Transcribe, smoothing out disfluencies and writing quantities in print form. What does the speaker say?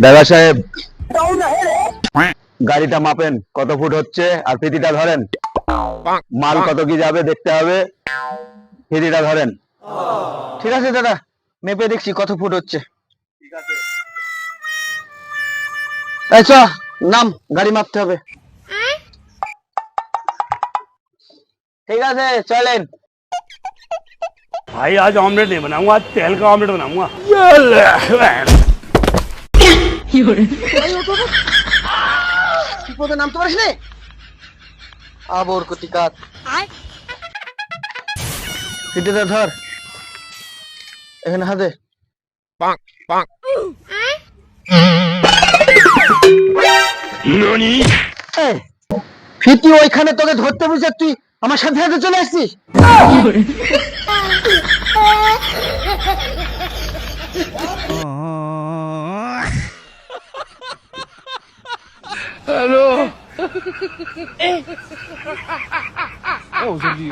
দাদা সাহেব, গাড়িটা মাপেন কত ফুট হচ্ছে আর ফিতিটা ধরেন। মাল কত কি যাবে দেখতে হবে, ফিতিটা ধরেন। ঠিক আছে দাদা, মেপে দেখছি কত ফুট হচ্ছে। এই চ, নাম, গাড়ি মাপতে হবে। ঠিক আছে চলেন। भाई आज ऑमलेट नहीं बनाऊंगा, आज तेल का ऑमलेट बनाऊंगा। বিপদে নামতে পারিস নে, আবর কতিকাত। ফিতিটা ধর, এখানে হাতে। এই, ফিতি ওইখানে তোকে ধরতে বুঝে তুই আমার সাথে সাথে চলে আসছিস। Hello aujourd'hui